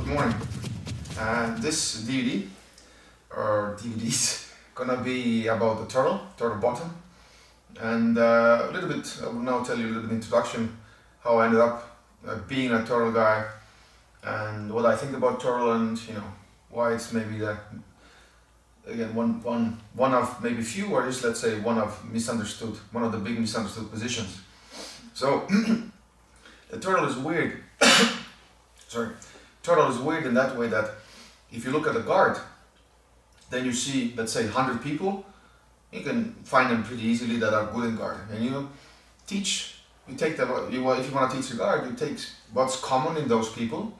good morning. This DVD or DVDs gonna be about the turtle bottom, and a little bit. I will now tell you a little bit introduction how I ended up being a turtle guy, and what I think about turtle, and why it's maybe the again one of maybe few, or just let's say one of the big misunderstood positions. So the turtle is weird. Sorry, turtle is weird in that way that if you look at a guard, then you see, let's say, 100 people. You can find them pretty easily that are good in guard, and you take them. If you want to teach a guard, you take what's common in those people,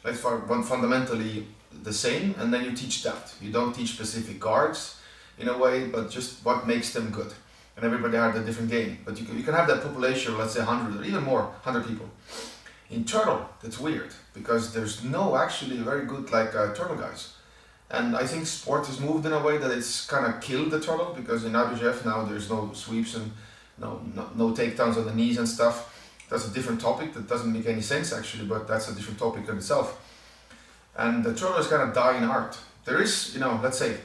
like fundamentally the same, and then you teach that. You don't teach specific guards in a way, but just what makes them good. And everybody has a different game, but you can have that population of, let's say, 100 or even more, 100 people. In turtle, that's weird because there's no actually very good turtle guys, and I think sport has moved in a way that it's kind of killed the turtle, because in IBJJF now there's no sweeps and no takedowns on the knees and stuff. That's a different topic that doesn't make any sense actually, but that's a different topic in itself. And the turtle is kind of dying art. There is, let's say,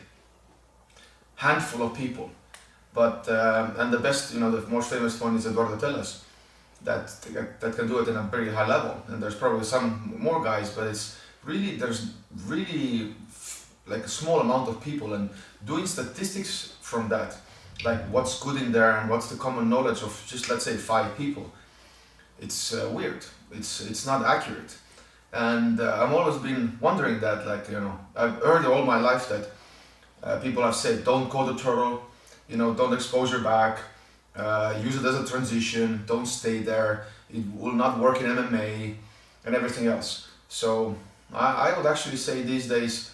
handful of people, but and the best, the most famous one is Eduardo Tellez, that can do it in a very high level, and there's probably some more guys, but there's really like a small amount of people, and doing statistics from that, like what's good in there and what's the common knowledge of just, let's say, 5 people, it's weird. It's not accurate, and I've always been wondering that, I've heard all my life that people have said, don't call the turtle, don't expose your back. Use it as a transition, don't stay there, it will not work in MMA and everything else. So I would actually say these days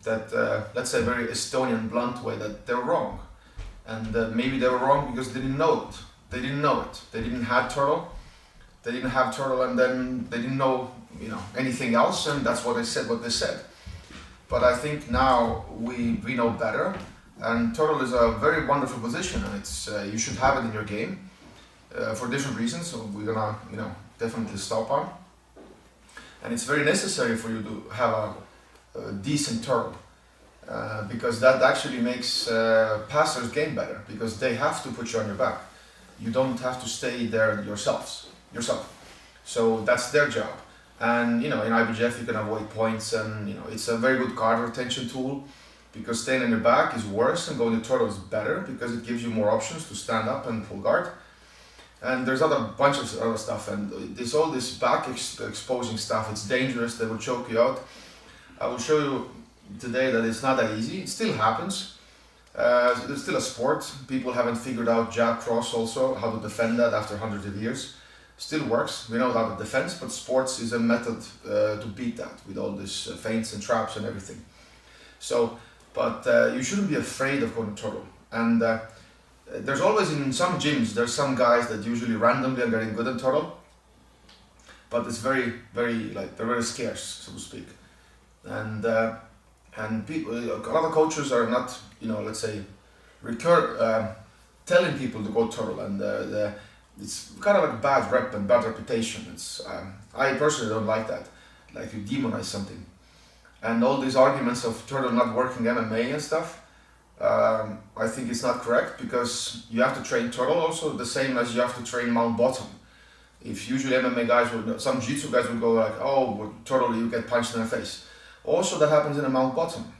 that, let's say, very Estonian blunt way, that they're wrong. And maybe they were wrong because they didn't know it. They didn't have turtle, and then they didn't know anything else, and that's what they said. But I think now we know better. And turtle is a very wonderful position, and it's you should have it in your game for different reasons. So we're gonna definitely stop on. And it's very necessary for you to have a decent turtle because that actually makes passers' game better, because they have to put you on your back. You don't have to stay there yourself. So that's their job. And in IBJJF you can avoid points, and it's a very good guard retention tool. Because staying on your back is worse and going to turtle is better, because it gives you more options to stand up and pull guard. And there's bunch of other stuff, and all this back exposing stuff, it's dangerous, they will choke you out. I will show you today that it's not that easy. It still happens. It's still a sport. People haven't figured out jab cross also, how to defend that after hundreds of years. Still works, we know how to defend, but sports is a method to beat that with all these feints and traps and everything. So, but you shouldn't be afraid of going to turtle. And there's always, in some gyms, there's some guys that usually randomly are getting good at turtle, but it's very, very, they're very scarce, so to speak. And people, a lot of coaches are not, let's say, telling people to go turtle, and it's kind of like a bad rep and bad reputation. I personally don't like that, like you demonize something. And all these arguments of turtle not working MMA and stuff, I think it's not correct, because you have to train turtle also the same as you have to train mount bottom. If usually MMA guys some jiu-jitsu guys will go like, oh, with turtle you get punched in the face. Also that happens in a mount bottom.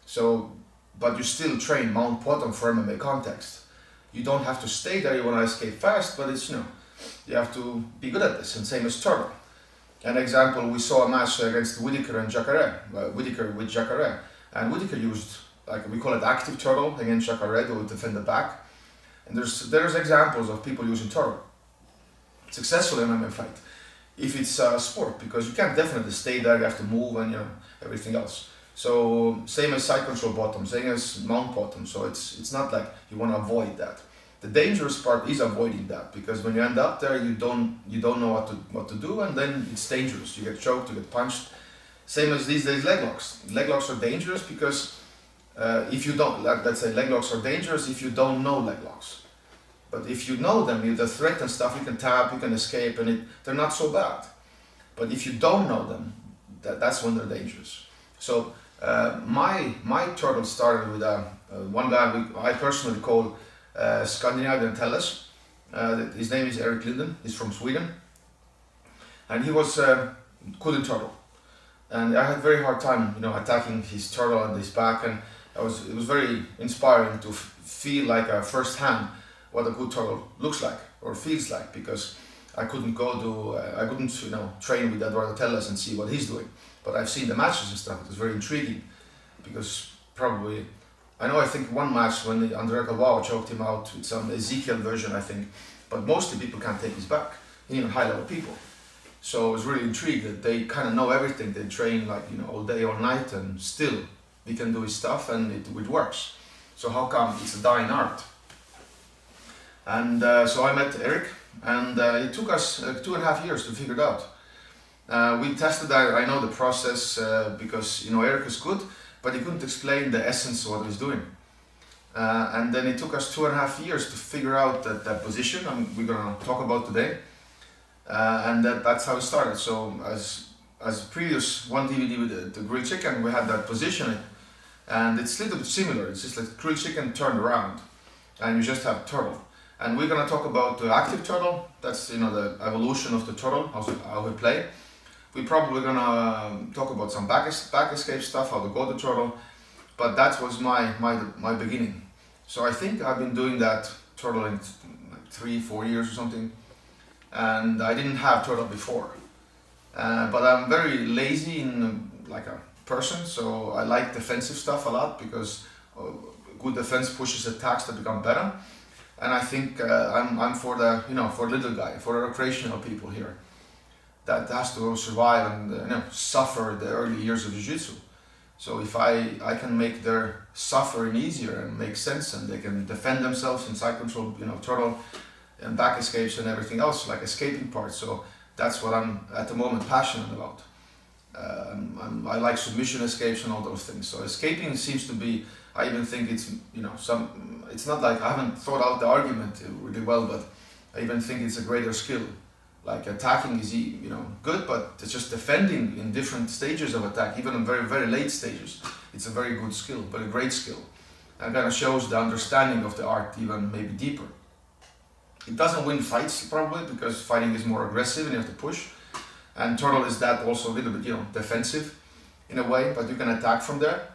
So, but you still train mount bottom for MMA context. You don't have to stay there, you want to escape fast, but it's, you have to be good at this, and same as turtle. An example, we saw a match against Whittaker and Jacare, Whittaker with Jacare, and Whittaker used, we call it active turtle against Jacare to defend the back. And there's examples of people using turtle successfully in an MMA fight, if it's a sport, because you can't definitely stay there, you have to move and everything else. So same as side control bottom, same as mount bottom, so it's not like you want to avoid that. The dangerous part is avoiding that, because when you end up there, you don't know what to do, and then it's dangerous. You get choked, you get punched. Same as these days leg locks. Leg locks are dangerous because if you don't, let's say leg locks are dangerous if you don't know leg locks. But if you know them, the threat and stuff, you can tap, you can escape, and they're not so bad. But if you don't know them, that's when they're dangerous. So my turtle started with one guy I personally call Scandinavian Tellus. His name is Erik Linden. He's from Sweden, and he was couldn't turtle, and I had very hard time, attacking his turtle and his back, and it was very inspiring to feel like firsthand what a good turtle looks like or feels like, because I couldn't train with Eduardo Tellus and see what he's doing, but I've seen the matches and stuff. It was very intriguing, because probably I think one match when André Calvao choked him out with some Ezekiel version, I think, but mostly people can't take his back, even high level people. So I was really intrigued that they kind of know everything. They train all day, all night, and still he can do his stuff and it works. So how come it's a dying art? And so I met Erik, and it took us 2.5 years to figure it out. We tested that. I know the process because Erik is good, but he couldn't explain the essence of what he's doing. And then it took us 2.5 years to figure out that position we're gonna talk about today. And that's how it started. So as previous one DVD with the grilled chicken, we had that position, and it's a little bit similar. It's just like grilled chicken turned around, and you just have turtle. And we're gonna talk about the active turtle. That's the evolution of the turtle, how we play. We're probably gonna talk about some back escape stuff, how to go the turtle. But that was my beginning. So I think I've been doing that turtle in like 3-4 years or something. And I didn't have turtle before, but I'm very lazy like a person, so I like defensive stuff a lot, because good defense pushes attacks to become better. And I think I'm for the for little guy, for the recreational people here that has to survive and suffer the early years of jiu-jitsu. So if I can make their suffering easier and make sense, and they can defend themselves in side control, turtle, and back escapes and everything else, like escaping parts. So that's what I'm at the moment passionate about. I like submission escapes and all those things. So escaping seems to be, I even think it's it's not like I haven't thought out the argument really well, but I even think it's a greater skill. Like attacking is good, but it's just defending in different stages of attack, even in very, very late stages. It's a very good skill, but a great skill. And kind of shows the understanding of the art even maybe deeper. It doesn't win fights probably, because fighting is more aggressive and you have to push. And turtle is that also a little bit, defensive in a way, but you can attack from there.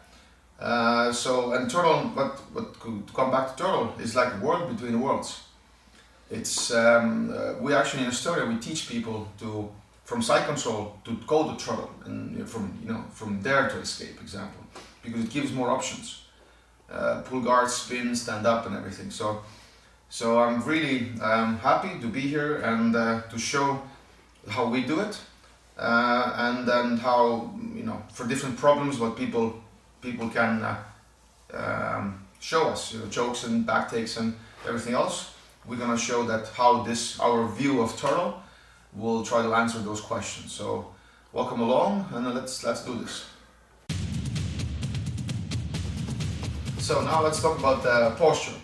And turtle, but to come back to turtle, is like a world between worlds. It's we actually in Estonia we teach people from side control to go to turtle, and from there to escape, example, because it gives more options. Pull guard, spin, stand up, and everything. So I'm really happy to be here and to show how we do it, and then how for different problems what people can show us, chokes and back takes and everything else. We're gonna show that how our view of turtle will try to answer those questions. So welcome along, and let's do this. So now let's talk about the posture.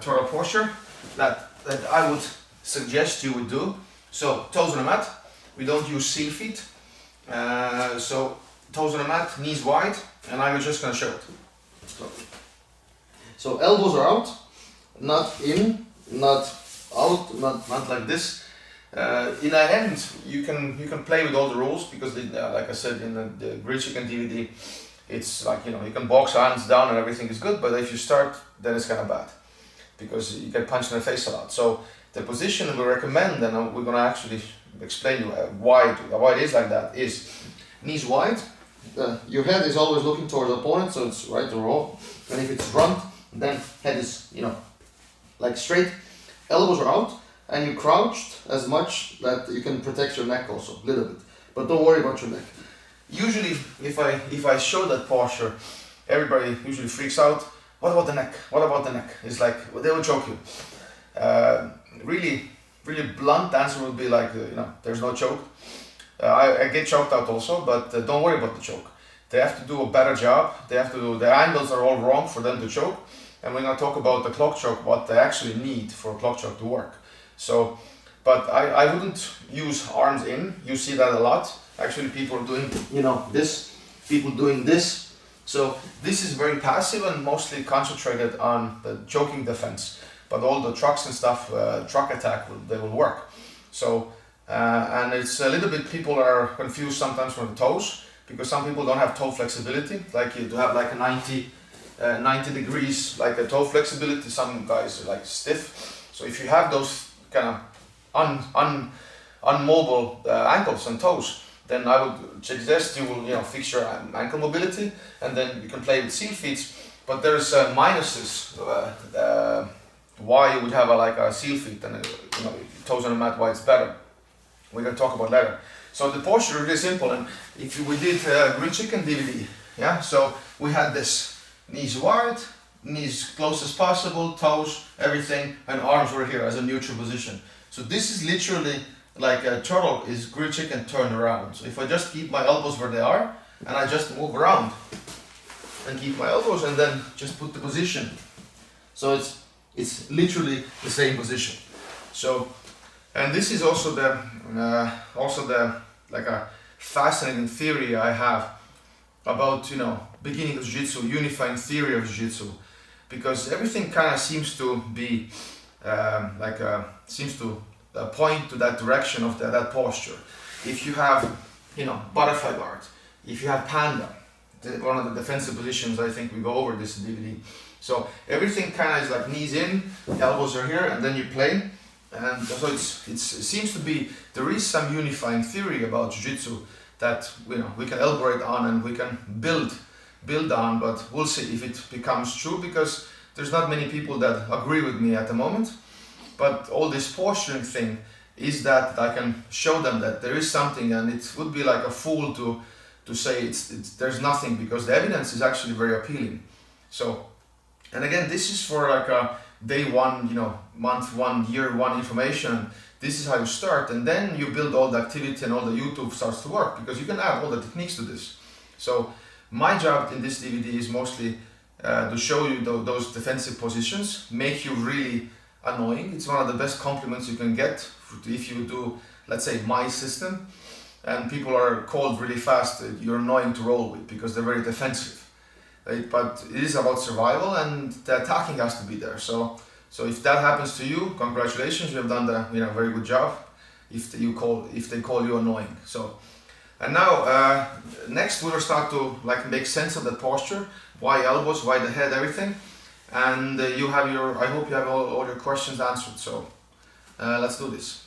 Turtle posture that I would suggest you would do. So toes on the mat. We don't use seal feet. So toes on the mat, knees wide, and I'm just gonna show it. So elbows are out, not in, not out, not like this. In a hand, you can play with all the rules, because like I said in the grilled chicken DVD, it's like you can box hands down and everything is good, but if you start, then it's kind of bad, because you get punched in the face a lot. So the position we recommend, and we're gonna actually explain you why it is like that, is knees wide. Your head is always looking towards the opponent, so it's right or wrong. And if it's front, then head is like straight. Elbows are out, and you crouched as much that you can protect your neck also a little bit. But don't worry about your neck. Usually, if I show that posture, everybody usually freaks out. What about the neck? What about the neck? It's like, well, they will choke you. Really blunt answer would be like, there's no choke. I get choked out also, but don't worry about the choke. They have to do a better job. Their angles are all wrong for them to choke. And we're gonna talk about the clock choke, what they actually need for a clock choke to work. So But I wouldn't use arms in. You see that a lot. Actually, people are doing, this. People doing this. So this is very passive and mostly concentrated on the choking defense. But all the trucks and stuff, truck attack, they will work. So, and it's a little bit, people are confused sometimes from the toes, because some people don't have toe flexibility. Like you have like a 90 degrees, like a toe flexibility. Some guys are like stiff. So if you have those kind of unmobile ankles and toes, then I would suggest you will fix your ankle mobility, and then you can play with seal feet. But there's minuses why you would have a seal feet and toes on the mat, why it's better. We're going to talk about later. So the posture is really simple, and if we did grilled chicken DVD, yeah, so we had this knees wide, knees close as possible, toes, everything, and arms were here as a neutral position. So this is literally like a turtle is grilled chicken turned around. So if I just keep my elbows where they are, and I just move around and keep my elbows and then just put the position. So it's literally the same position. So, and this is also the like a fascinating theory I have about beginning of jiu-jitsu, unifying theory of jiu-jitsu, because everything kind of seems to be seems to point to that direction of that posture. If you have butterfly guard, if you have panda, one of the defensive positions, I think we go over this in DVD. So everything kind of is like knees in, elbows are here, and then you play. And so it seems to be, there is some unifying theory about jiu-jitsu that we can elaborate on and we can build on, but we'll see if it becomes true, because there's not many people that agree with me at the moment. But all this posturing thing is that I can show them that there is something, and it would be like a fool to say there's nothing, because the evidence is actually very appealing. So, and again, this is for like a day one, month one, year one information. This is how you start, and then you build all the activity and all the YouTube starts to work, because you can add all the techniques to this. So my job in this DVD is mostly to show you those defensive positions, make you really annoying. It's one of the best compliments you can get if you do, let's say, my system, and people are called really fast, you're annoying to roll with because they're very defensive. Right? But it is about survival, and the attacking has to be there. So if that happens to you, congratulations, you have done the very good job. If they call you annoying. So, and now next we will start to make sense of the posture, why elbows, why the head, everything. And you have I hope you have all your questions answered. So let's do this.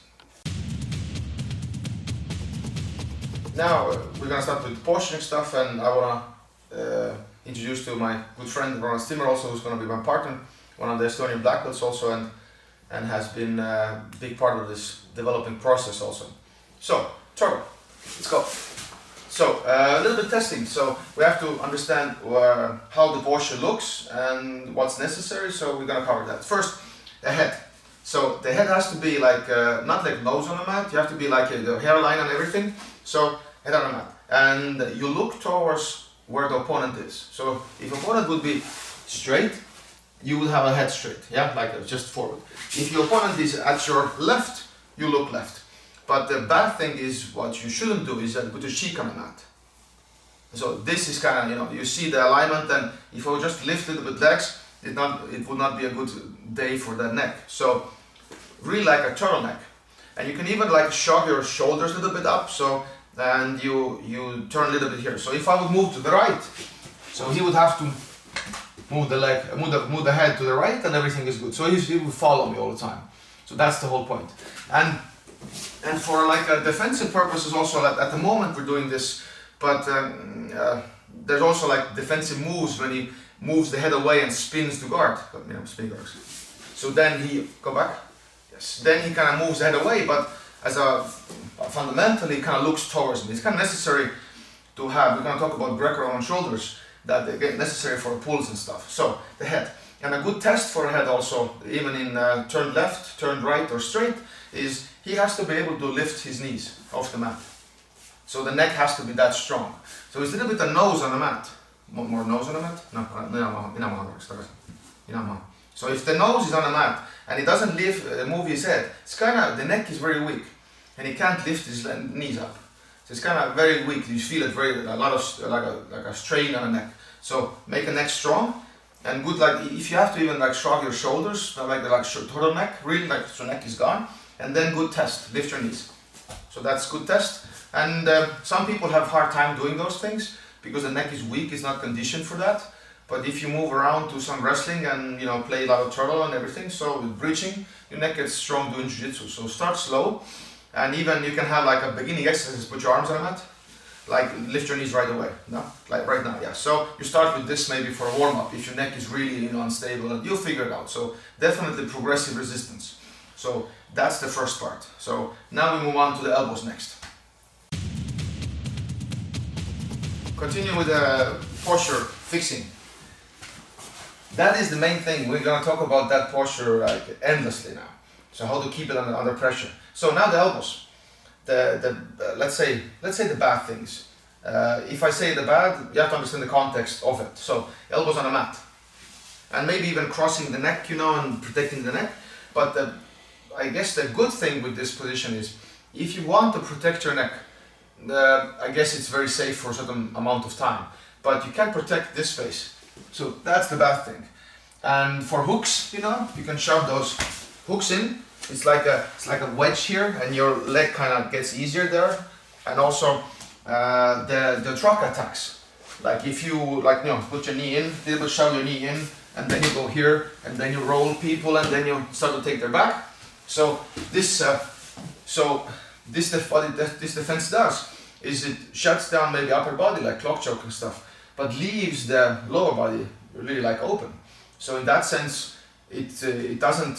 Now we're gonna start with posturing stuff, and I wanna introduce to my good friend Ronald Stimmer, also, who's gonna be my partner, one of the Estonian black belts also, and has been a big part of this developing process also. So turtle, let's go. So a little bit testing. So we have to understand how the posture looks and what's necessary. So we're gonna cover that. First, the head. So the head has to be not like nose on the mat. You have to be like the hairline and everything. So head on the mat, and you look towards where the opponent is. So if opponent would be straight, you will have a head straight. Yeah, just forward. If your opponent is at your left, you look left. But the bad thing is, what you shouldn't do is put your cheek on the mat. So this is kind of, you see the alignment, and if I just lift a little bit legs, it would not be a good day for the neck. So really like a turtleneck. And you can even shove your shoulders a little bit up, and you turn a little bit here. So if I would move to the right, so he would have to move the head to the right, and everything is good. So he would follow me all the time. So that's the whole point. And for a defensive purposes also, at the moment we're doing this, but there's also defensive moves when he moves the head away and spins to guard, spin guards. So then he, go back, yes, then he kind of moves the head away, but as fundamentally kind of looks towards me. It's kind of necessary to have, we're going to talk about Greco-Roman shoulders, that they get necessary for pulls and stuff. So the head, and a good test for a head also, even in turned left, turned right or straight, is he has to be able to lift his knees off the mat. So the neck has to be that strong. So it's a little bit the nose on the mat. More nose on the mat? No. So if the nose is on a mat and he doesn't move his head, it's kind of, the neck is very weak and he can't lift his knees up. So it's kind of very weak. You feel it a lot of like a strain on the neck. So make a neck strong and good. Like if you have to even like shrug your shoulders, like turtleneck, really like so neck is gone. And then good test, lift your knees. So that's good test. And some people have hard time doing those things because the neck is weak, it's not conditioned for that. But if you move around to some wrestling and play a lot of turtle and everything, so with breaching, your neck gets strong doing jiu-jitsu. So start slow, and even you can have like a beginning exercise, put your arms on a mat, like lift your knees right away, no? Like right now, yeah. So you start with this maybe for a warm-up if your neck is really unstable, and you'll figure it out. So definitely progressive resistance. So that's the first part. So now we move on to the elbows next. Continue with the posture fixing. That is the main thing. We're going to talk about that posture like endlessly now. So how to keep it under pressure. So now the elbows. Let's say the bad things. If I say the bad, you have to understand the context of it. So elbows on a mat, and maybe even crossing the neck, and protecting the neck. But I guess the good thing with this position is, if you want to protect your neck, I guess it's very safe for a certain amount of time. But you can't protect this space. So that's the bad thing. And for hooks, you can shove those hooks in. It's like a wedge here, and your leg kind of gets easier there. And also the truck attacks. Like if you put your knee in, they will shove your knee in, and then you go here, and then you roll people, and then you start to take their back. So this defense does is it shuts down maybe upper body like clock choke and stuff, but leaves the lower body really like open. So in that sense, it doesn't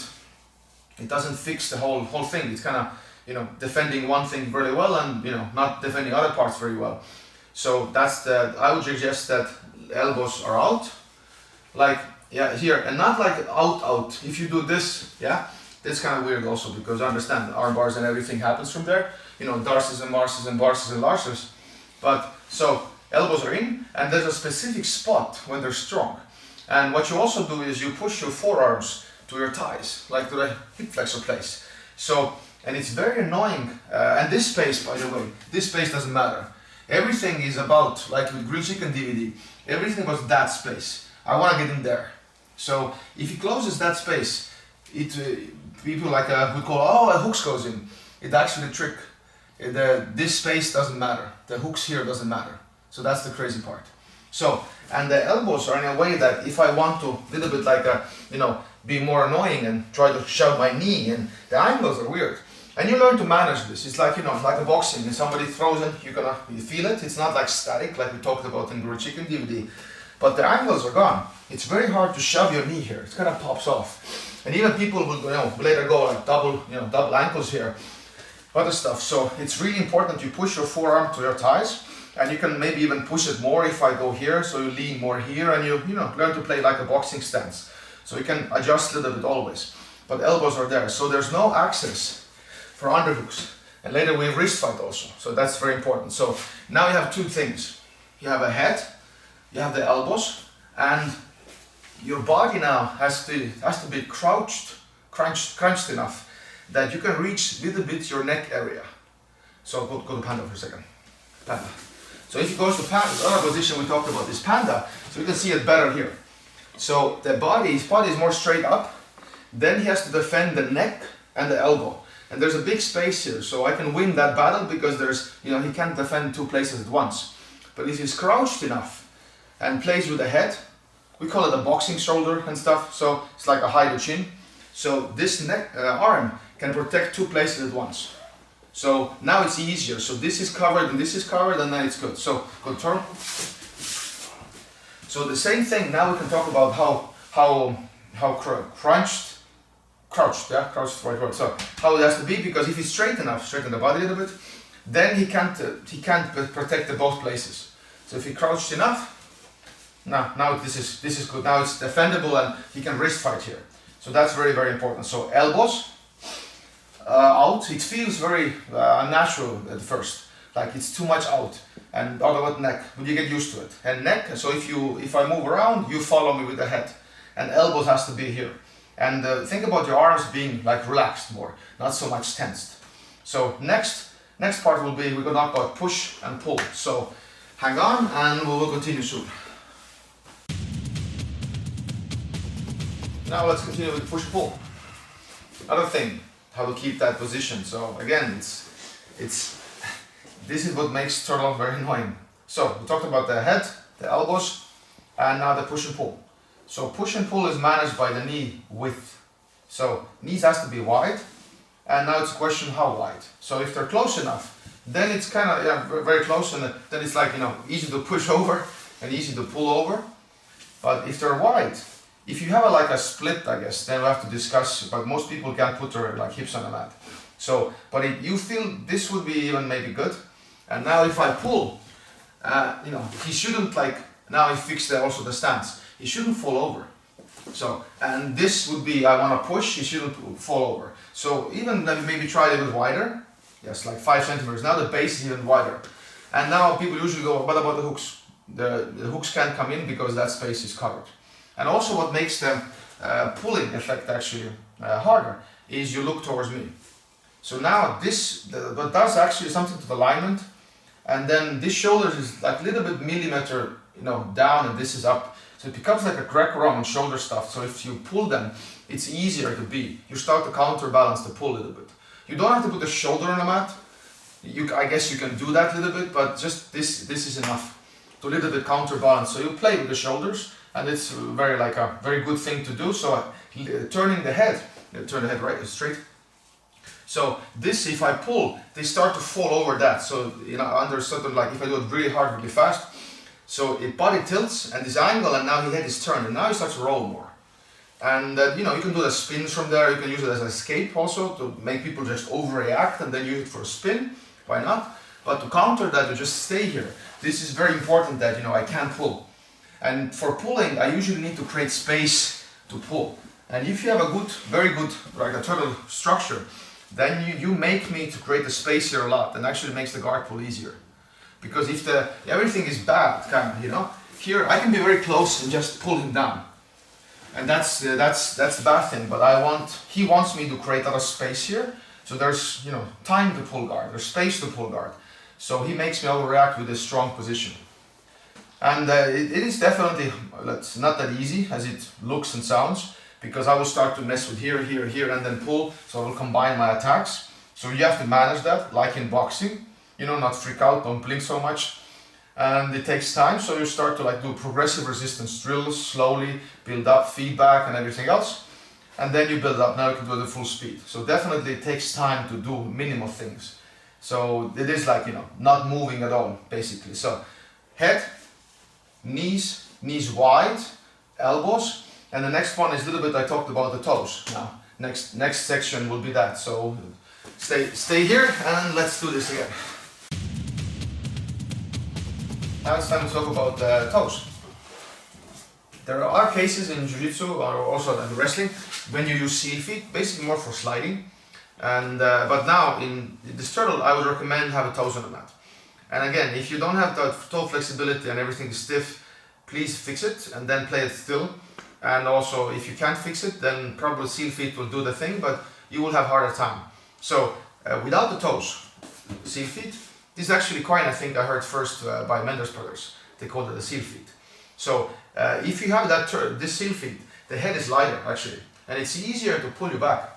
fix the whole thing. It's kind of defending one thing very well and not defending other parts very well. So I would suggest that elbows are out, like here, and not like out. If you do this, that's kind of weird also, because I understand arm bars and everything happens from there. Darces and Marces and Barces and Larses. But so elbows are in, and there's a specific spot when they're strong. And what you also do is you push your forearms to your thighs, like to the hip flexor place. So, and it's very annoying. And this space, by the way, this space doesn't matter. Everything is about, like with Grilled Chicken DVD, everything was that space. I want to get in there. So if he closes that space, people would call, a hooks goes in. It's actually a trick. This space doesn't matter. The hooks here doesn't matter. So that's the crazy part. So, and the elbows are in a way that if I want to little bit be more annoying and try to shove my knee, and the angles are weird. And you learn to manage this. It's like, like a boxing, and somebody throws it, you feel it. It's not like static, like we talked about in Grilled Chicken DVD. But the angles are gone. It's very hard to shove your knee here. It kind of pops off. And even people will later go like double ankles here, other stuff. So it's really important you push your forearm to your thighs, and you can maybe even push it more if I go here, so you lean more here, and you learn to play like a boxing stance. So you can adjust a little bit always. But elbows are there, so there's no access for underhooks. And later we have wrist fight also, so that's very important. So now you have two things. You have a head, you have the elbows, and your body now has to be crunched enough that you can reach a little bit your neck area. So go to panda for a second. Panda. So if you go to panda, the other position we talked about is panda, so you can see it better here. So his body is more straight up, then he has to defend the neck and the elbow. And there's a big space here, so I can win that battle because he can't defend two places at once. But if he's crouched enough and plays with the head, we call it a boxing shoulder and stuff, so it's like a hide the chin. So this neck arm can protect two places at once. So now it's easier. So this is covered and this is covered, and then it's good. So good turn. So the same thing. Now we can talk about how crouched, is the right word. So how it has to be, because if he's straighten the body a little bit, then he can't protect the both places. So if he crouched enough, now this is good. Now it's defendable, and he can wrist fight here. So that's very, very important. So elbows out. It feels very unnatural at first, like it's too much out. And other neck, but you get used to it. And neck. So if I move around, you follow me with the head. And elbows has to be here. And think about your arms being like relaxed more, not so much tensed. So next part will be, we're going to talk about push and pull. So hang on and we will continue soon. Now let's continue with push pull. Another thing, how to keep that position. So again, this is what makes turtle very annoying. So we talked about the head, the elbows, and now the push and pull. So push and pull is managed by the knee width. So knees has to be wide, and now it's a question how wide. So if they're close enough, then it's kind of very close, and then it's like easy to push over and easy to pull over. But if they're wide, if you have like a split, I guess, then we have to discuss. But most people can't put their like hips on the mat. So, but if you feel this would be even maybe good. And now if I pull, he shouldn't like. Now he fixed also the stance. He shouldn't fall over. So, and this would be, I want to push, he shouldn't fall over. So even then maybe try a little wider. Yes, like 5 centimeters. Now the base is even wider. And now people usually go, what about the hooks? The hooks can't come in because that space is covered. And also what makes the pulling effect actually harder is you look towards me. So now this does actually something to the alignment. And then this shoulder is like a little bit millimeter down, and this is up. So it becomes like a Greco-Roman shoulder stuff. So if you pull them, it's easier to be. You start to counterbalance the pull a little bit. You don't have to put the shoulder on the mat. I guess you can do that a little bit, but just this is enough to a little bit counterbalance. So you play with the shoulders, and it's a very good thing to do. So turning the head, turn the head right straight. So this, if I pull, they start to fall over that. So under certain, like if I do it really hard, really fast, so it body tilts and this angle, and now his head is turned, and now he starts to roll more. And you can do the spins from there. You can use it as an escape also to make people just overreact and then use it for a spin. Why not? But to counter that, you just stay here. This is very important that I can't pull. And for pulling, I usually need to create space to pull. And if you have a good, very good, like a turtle structure, then you make me to create the space here a lot, and actually makes the guard pull easier. Because if everything is bad, here I can be very close and just pull him down, and that's the bad thing. But he wants me to create a lot of space here, so there's time to pull guard, there's space to pull guard. So he makes me overreact with this strong position, and it is definitely not that easy as it looks and sounds, because I will start to mess with here, and then pull. So I will combine my attacks. So you have to manage that, like in boxing. Not freak out, don't blink so much. And it takes time, so you start to do progressive resistance drills, slowly build up feedback and everything else. And then you build up, now you can do it at full speed. So definitely it takes time to do minimal things. So it is not moving at all, basically. So head, knees wide, elbows. And the next one is a little bit, I talked about the toes. Now, next section will be that. So stay here and let's do this again. Now it's time to talk about the toes. There are cases in Jiu-Jitsu or also in wrestling when you use seal feet, basically more for sliding. And but now in this turtle, I would recommend have a toes on the mat. And again, if you don't have the toe flexibility and everything is stiff, please fix it and then play it still. And also, if you can't fix it, then probably seal feet will do the thing, but you will have harder time. So without the toes, seal feet. This is actually quite, I think I heard first by Mendes brothers. They called it a seal feet. So if you have this seal feet, the head is lighter actually, and it's easier to pull you back.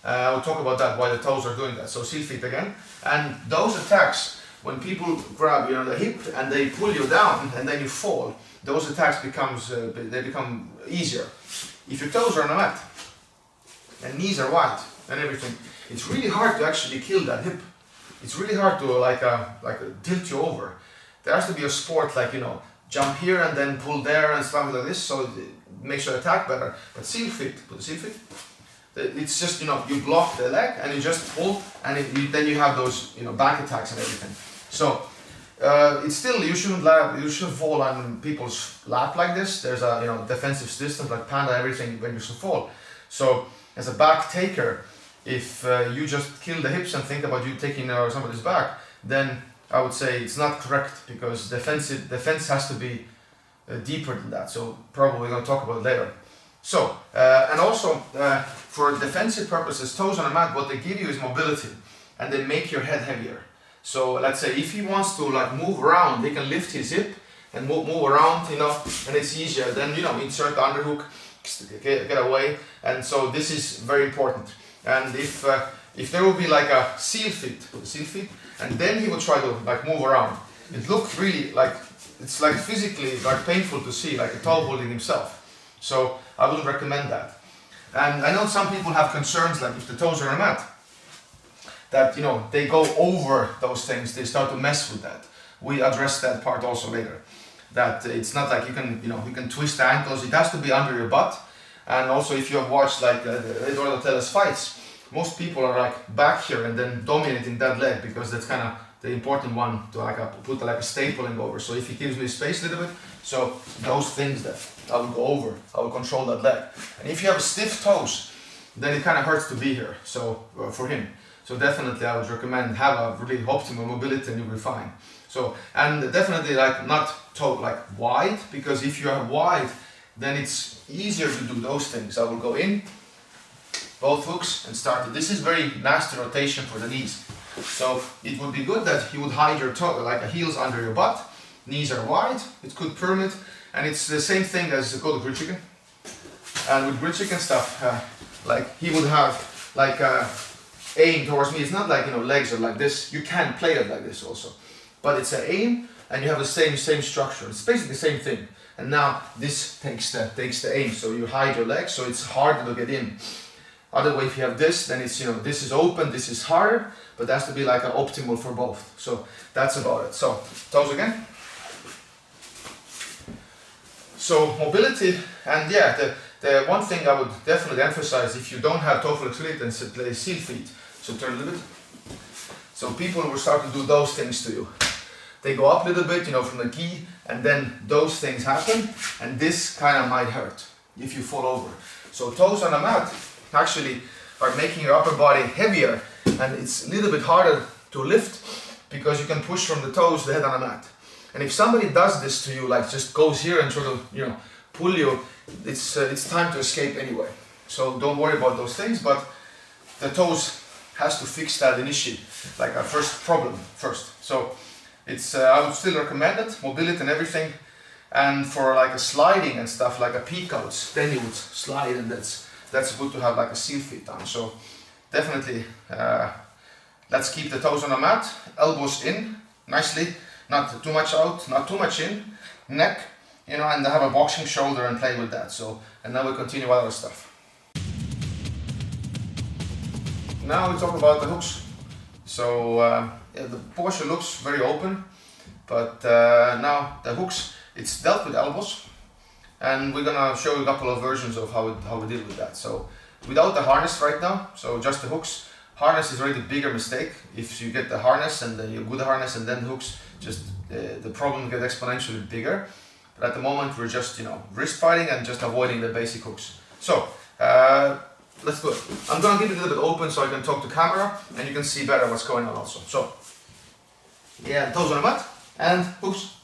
We'll talk about that, why the toes are doing that. So seal feet again. And those attacks, when people grab the hip and they pull you down and then you fall, those attacks become easier. If your toes are on the mat and knees are wide and everything, it's really hard to actually kill that hip. It's really hard to tilt you over. There has to be a sport jump here and then pull there and stuff like this, so it makes your attack better. But seal feet, put the seal feet. It's just you block the leg and you just pull, and then you have those back attacks and everything. So it's still you shouldn't fall on people's lap like this. There's a defensive system like Panda, everything when you should fall. So as a back taker, if you just kill the hips and think about you taking somebody's back, then I would say it's not correct, because defense has to be deeper than that. So probably we're going to talk about it later. So, and also for defensive purposes, toes on a mat, what they give you is mobility, and they make your head heavier. So let's say if he wants to like move around, he can lift his hip and move around, you know, and it's easier. Then, you know, insert the underhook, get away. And so this is very important. And if there will be like a seal feet, and then he will try to like move around. It looks really like, it's like physically like painful to see, like a toe holding himself. So I wouldn't recommend that. And I know some people have concerns, like if the toes are on a mat, that, you know, they go over those things, they start to mess with that. We address that part also later. That it's not like you can, you know, you can twist the ankles, it has to be under your butt. And also if you have watched like Eduardo Tellez fights, most people are like back here and then dominating that leg, because that's kind of the important one to like put like a stapling over. So if he gives me space a little bit, so those things that I will go over, I will control that leg. And if you have stiff toes, then it kind of hurts to be here. So for him, so definitely I would recommend have a really optimal mobility and you'll be fine. So, and definitely like not toe like wide, because if you are wide, then it's easier to do those things. I will go in, both hooks, and start it. This is very nasty rotation for the knees. So it would be good that you would hide your toe, like a heels under your butt, knees are wide, it's good pyramid, and it's the same thing as go to grilled chicken. And with grilled chicken stuff, like he would have like aim towards me. It's not like, you know, legs are like this. You can play it like this also, but it's an aim, and you have the same structure. It's basically the same thing. And now this takes the aim, so you hide your legs, so it's harder to get in. Other way, if you have this, then it's, you know, this is open, this is harder, but it has to be like an optimal for both. So that's about it. So toes again. So mobility, and yeah, the one thing I would definitely emphasize, if you don't have toe flexibility, then play seal feet. So turn a little bit. So people will start to do those things to you. They go up a little bit, you know, from the gi, and then those things happen, and this kind of might hurt if you fall over. So toes on a mat actually are making your upper body heavier, and it's a little bit harder to lift because you can push from the toes, the head on a mat. And if somebody does this to you, like just goes here and sort of, you know, pull you, it's time to escape anyway. So don't worry about those things, but the toes has to fix that initially, like a first problem first. So it's I would still recommend it, mobility and everything. And for like a sliding and stuff, like a peak outs, then you would slide, and that's good to have like a seal feet on. So definitely let's keep the toes on the mat, elbows in nicely, not too much out, not too much in, neck, you know, and have a boxing shoulder and play with that. So, and now we continue with other stuff. Now we talk about the hooks. So yeah, the posture looks very open, but now the hooks, it's dealt with elbows, and we're gonna show you a couple of versions of how we deal with that. So without the harness right now, so just the hooks. Harness is already a bigger mistake. If you get the harness and then you good harness and then hooks, just the problem gets exponentially bigger. But at the moment we're just, you know, wrist fighting and just avoiding the basic hooks. So let's do it. I'm gonna keep it a little bit open so I can talk to camera and you can see better what's going on also. So yeah, toes on the mat and hooks.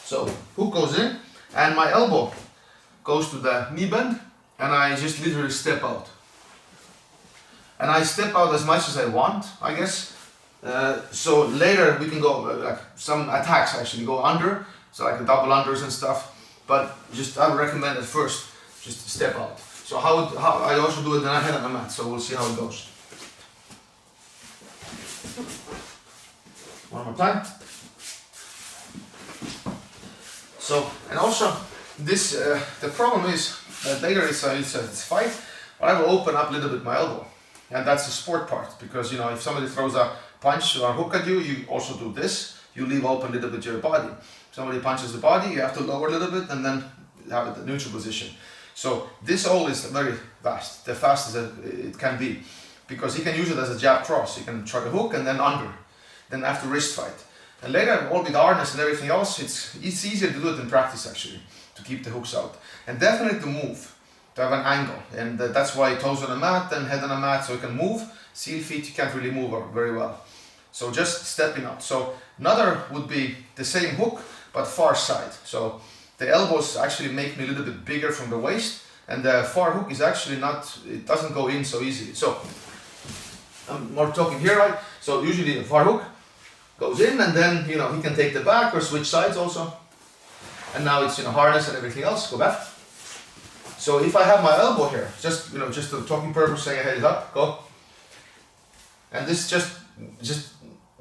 So hook goes in and my elbow goes to the knee bend, and I just literally step out. And I step out as much as I want, I guess. So later we can go, like some attacks actually go under, so like the double unders and stuff. But just I would recommend at first just step out. So how I also do it, then I head on the mat. So we'll see how it goes. One more time. So, and also this the problem is that later it's a fight, but I will open up a little bit my elbow. And that's the sport part, because, you know, if somebody throws a punch or a hook at you, you also do this. You leave open a little bit your body. If somebody punches the body, you have to lower a little bit and then have it in the neutral position. So this all is very fast, the fastest it can be, because he can use it as a jab cross. He can try the hook and then under, then after wrist fight. And later, all with harness and everything else, it's easier to do it in practice actually, to keep the hooks out. And definitely to move. To have an angle, and that's why toes on the mat and head on the mat, so you can move. Seal feet you can't really move very well, so just stepping out. So another would be the same hook but far side, so the elbows actually make me a little bit bigger from the waist, and the far hook is actually not, it doesn't go in so easily. So I'm more talking here, right? So usually the far hook goes in, and then he can take the back or switch sides also. And now it's harness and everything else. Go back. So if I have my elbow here, just just for talking purpose, saying I head it up, go. And this just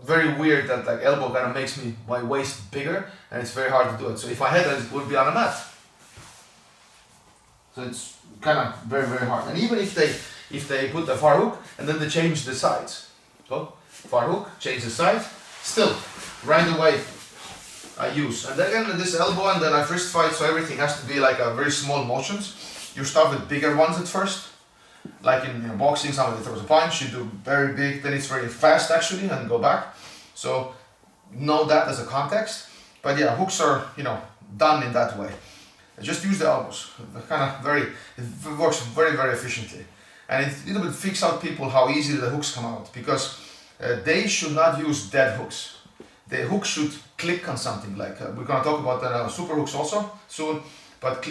very weird that like elbow kind of makes my waist bigger, and it's very hard to do it. So if I had it would be on a mat. So it's kind of very, very hard. And even if they put the far hook and then they change the sides, go far hook, change the side, still right away I use. And then again this elbow, and then I fist fight, so everything has to be like a very small motions. You start with bigger ones at first. Like in boxing, somebody throws a punch, you do very big, then it's very fast actually, and go back. So know that as a context. But yeah, hooks are done in that way. Just use the elbows. It works very, very efficiently, and it a little bit freaks out people how easily the hooks come out, because they should not use dead hooks. The hook should click on something. Like we're gonna talk about super hooks also soon. But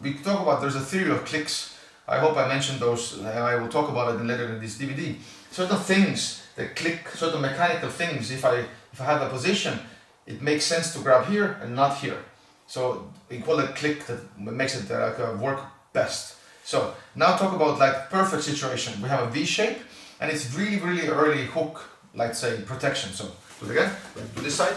we talk about, there's a theory of clicks. I hope I mentioned those. I will talk about it later in this DVD. Certain things that click, certain mechanical things. If I have a position, it makes sense to grab here and not here. So we call it click, that makes it work best. So now talk about like perfect situation. We have a V shape, and it's really, really early hook, let's say, protection. So do it again, like to this side.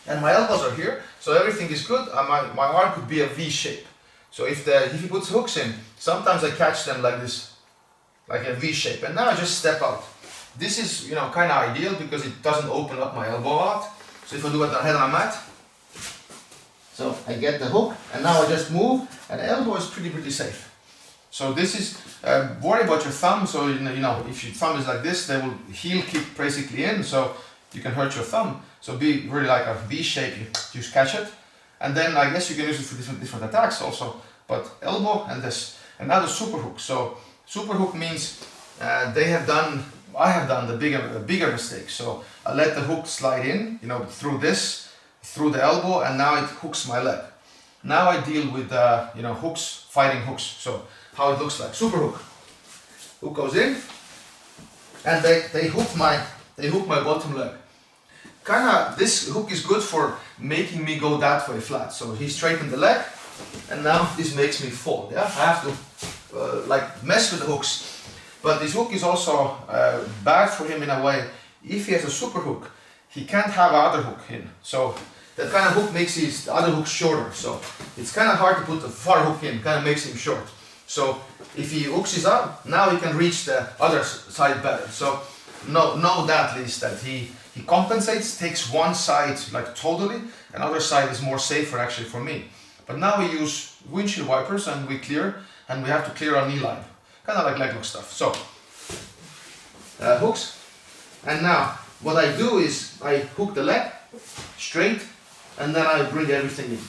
And my elbows are here, so everything is good. My arm could be a V shape. So if he puts hooks in, sometimes I catch them like this, like a V shape. And now I just step out. This is kind of ideal because it doesn't open up my elbow a lot. So if I do it head on a mat, so I get the hook, and now I just move, and the elbow is pretty safe. So this is, worry about your thumb. So if your thumb is like this, they will heel kick basically in, so you can hurt your thumb. So be really like a V shape, you just catch it. And then I guess you can use it for different attacks also, but elbow and this. And now the super hook. So super hook means I have done the bigger mistake. So I let the hook slide in, through the elbow, and now it hooks my leg. Now I deal with hooks, fighting hooks. So how it looks like. Super hook. Hook goes in, and they hook my bottom leg. This hook is good for making me go that way flat. So he straightened the leg, and now this makes me fall. Yeah, I have to mess with the hooks. But this hook is also bad for him in a way. If he has a super hook, he can't have other hook in. So that kind of hook makes his other hook shorter. So it's kind of hard to put the far hook in. Kind of makes him short. So if he hooks his up, now he can reach the other side better. So know that at least, that he compensates, takes one side like totally, and other side is more safer actually for me. But now we use windshield wipers, and we clear, and we have to clear our knee line. Kind of like leg lock stuff. So hooks, and now what I do is I hook the leg straight, and then I bring everything in.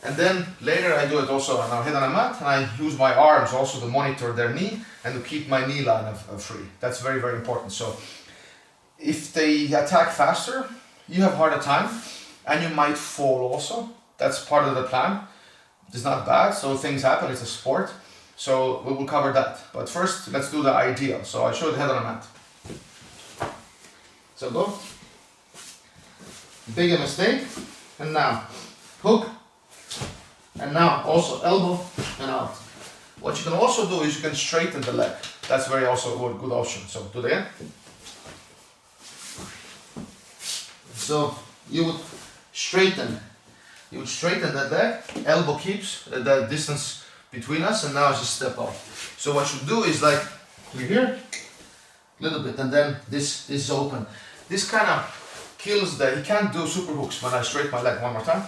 And then later I do it also on our head on a mat, and I use my arms also to monitor their knee and to keep my knee line free. That's very, very important. So if they attack faster, you have harder time, and you might fall also. That's part of the plan. It's not bad, so things happen, it's a sport. So we will cover that. But first, let's do the ideal. So I showed the head on a mat. So go. Bigger mistake. And now, hook. And now also elbow and out. What you can also do is you can straighten the leg. That's very also a good option. So do it again. So you would straighten that leg, elbow keeps the distance between us, and now I just step out. So what you do is like, you're here, a little bit, and then this is open. This kind of kills he can't do super hooks when I straighten my leg. One more time.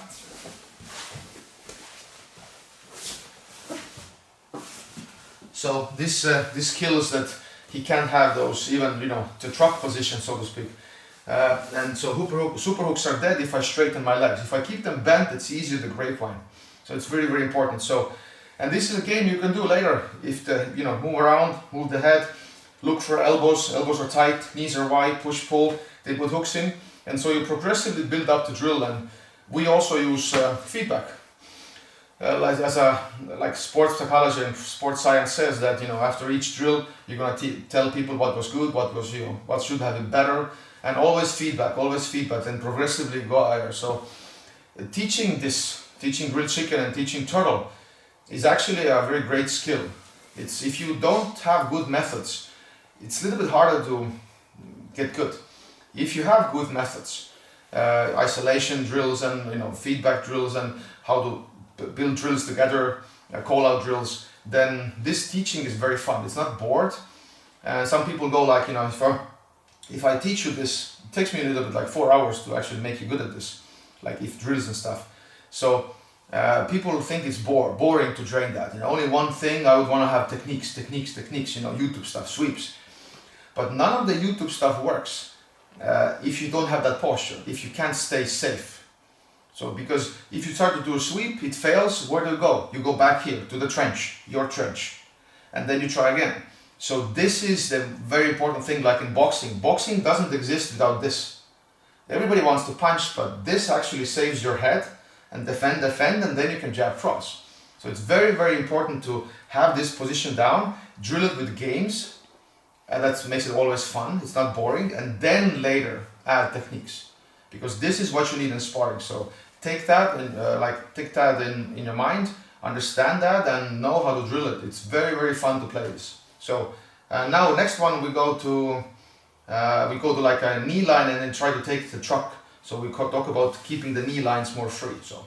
So this kills that he can't have those, even the truck position, so to speak. And so super hooks are dead if I straighten my legs. If I keep them bent, it's easier to grapevine. So it's very, very important. So, and this is a game you can do later. If move around, move the head, look for elbows. Elbows are tight, knees are wide, push pull. They put hooks in, and so you progressively build up the drill. And we also use feedback. like as a like sports psychology and sports science says that after each drill you're gonna tell people what was good, what was what should have been better, and always feedback, and progressively go higher. So teaching grilled chicken and teaching turtle is actually a very great skill. It's if you don't have good methods, it's a little bit harder to get good. If you have good methods, isolation drills and feedback drills and how to build drills together, call out drills, then this teaching is very fun. It's not bored. And some people go like, if I teach you this, it takes me a little bit like 4 hours to actually make you good at this, like if drills and stuff. So people think it's boring to train that. Only one thing I would want to have techniques, YouTube stuff, sweeps. But none of the YouTube stuff works if you don't have that posture, if you can't stay safe. So because if you start to do a sweep, it fails, where do you go? You go back here to the trench, your trench, and then you try again. So this is the very important thing, like in boxing. Boxing doesn't exist without this. Everybody wants to punch, but this actually saves your head and defend, and then you can jab cross. So it's very, very important to have this position down, drill it with games, and that makes it always fun, it's not boring, and then later add techniques. Because this is what you need in sparring. So take that and in your mind, understand that, and know how to drill it. It's very, very fun to play this. So now next one we go to like a knee line and then try to take the truck. So we talk about keeping the knee lines more free. So